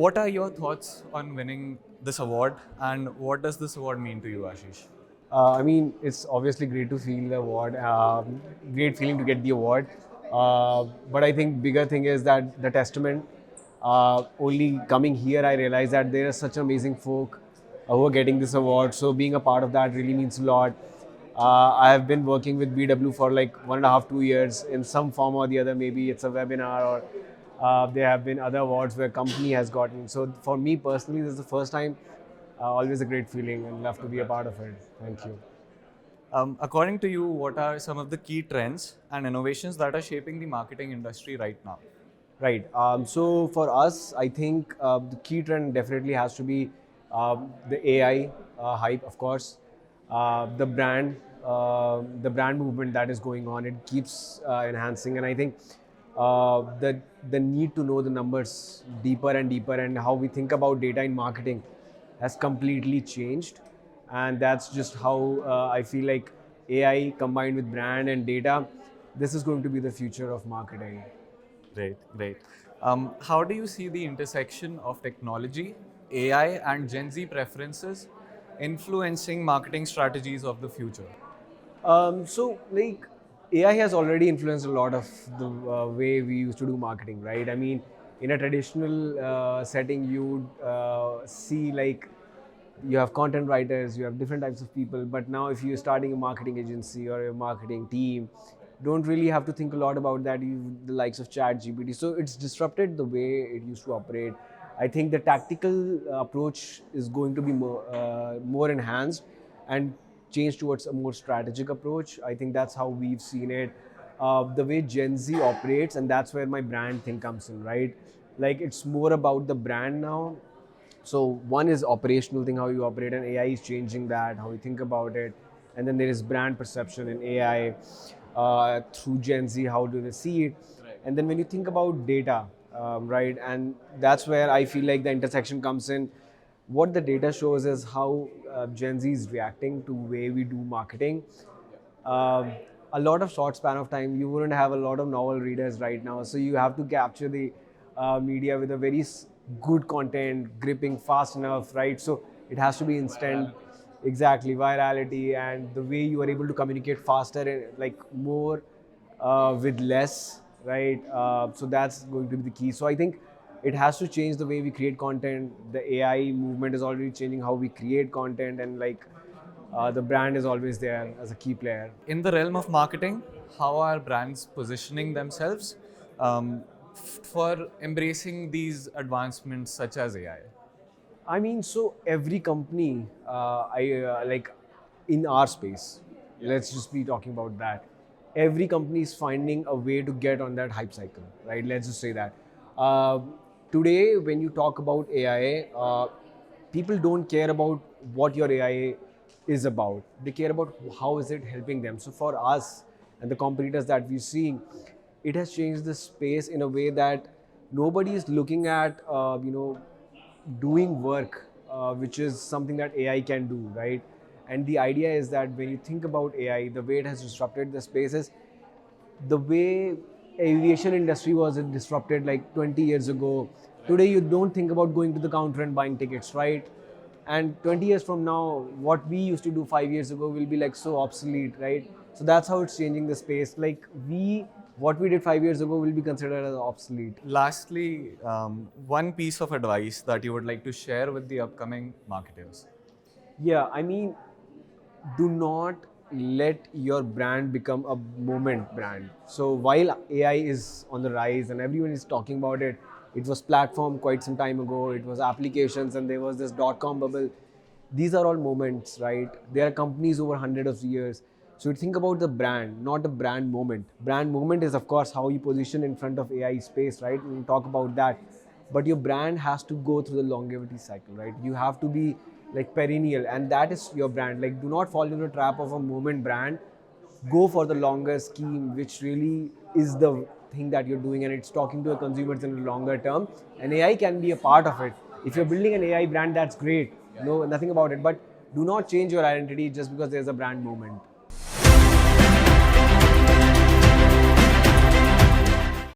What are your thoughts on winning this award, and what does this award mean to you, Ashish? I mean, it's obviously great to feel the award. Great feeling to get the award. But I think bigger thing is that the testament. Only coming here, I realized that there are such amazing folk who are getting this award. So being a part of that really means a lot. I have been working with BW for like 1.5, 2 years in some form or the other. Maybe it's a webinar or there have been other awards where company has gotten. So for me personally, this is the first time. Always a great feeling and love to be a part of it. Thank you. According to you, what are some of the key trends and innovations that are shaping the marketing industry right now? Right. So for us, I think the key trend definitely has to be the AI hype, of course, the brand movement that is going on. It keeps enhancing, and I think the need to know the numbers deeper and deeper, and how we think about data in marketing has completely changed, and that's just how I feel like AI combined with brand and data, this is going to be the future of marketing. Great, great. How do you see the intersection of technology, AI, and Gen Z preferences influencing marketing strategies of the future? So like AI has already influenced a lot of the way we used to do marketing, right? I mean, in a traditional setting, you see like you have content writers, you have different types of people. But now, if you're starting a marketing agency or a marketing team, don't really have to think a lot about that. You the likes of Chat GPT, so it's disrupted the way it used to operate. I think the tactical approach is going to be more enhanced and change towards a more strategic approach. I think that's how we've seen it. The way Gen Z operates, and that's where my brand thing comes in, right? Like it's more about the brand now. So one is operational thing, how you operate, and AI is changing that, how you think about it. And then there is brand perception in AI through Gen Z, how do they see it? Right. And then when you think about data, right, and that's where I feel like the intersection comes in. What the data shows is how Gen Z is reacting to way we do marketing. Um, a lot of short span of time, you wouldn't have a lot of novel readers right now, so you have to capture the media with a very good content, gripping fast enough, right? So it has to be instant. Exactly, virality, and the way you are able to communicate faster and like more with less, right? So that's going to be the key. So I think it has to change the way we create content. The AI movement is already changing how we create content, and like the brand is always there as a key player. In the realm of marketing, how are brands positioning themselves for embracing these advancements such as AI? I mean, so every company, I like in our space. Let's just be talking about that. Every company is finding a way to get on that hype cycle, right? Let's just say that. Uh, Today, when you talk about AI, people don't care about what your AI is about. They care about how is it helping them. So for us and the competitors that we're seeing, it has changed the space in a way that nobody is looking at, doing work, which is something that AI can do, right? And the idea is that when you think about AI, the way it has disrupted the spaces, the way aviation industry was disrupted like 20 years ago. Today, you don't think about going to the counter and buying tickets, right? And 20 years from now, what we used to do 5 years ago will be like so obsolete, right? So that's how it's changing the space. Like what we did 5 years ago will be considered as obsolete. Lastly, one piece of advice that you would like to share with the upcoming marketers. Yeah, I mean, do not let your brand become a moment brand. So while AI is on the rise and everyone is talking about it, it was platform quite some time ago, it was applications, and there was this dot-com bubble. These are all moments, right? There are companies over hundreds of years. So you think about the brand, not the brand moment. Brand moment is of course how you position in front of AI space, right? We'll talk about that. But your brand has to go through the longevity cycle, right? You have to be like perennial, and that is your brand. Like, do not fall into the trap of a moment brand. Go for the longer scheme, which really is the thing that you're doing, and it's talking to the consumers in the longer term. And AI can be a part of it. If you're building an AI brand, that's great. No, nothing about it. But do not change your identity just because there's a brand moment.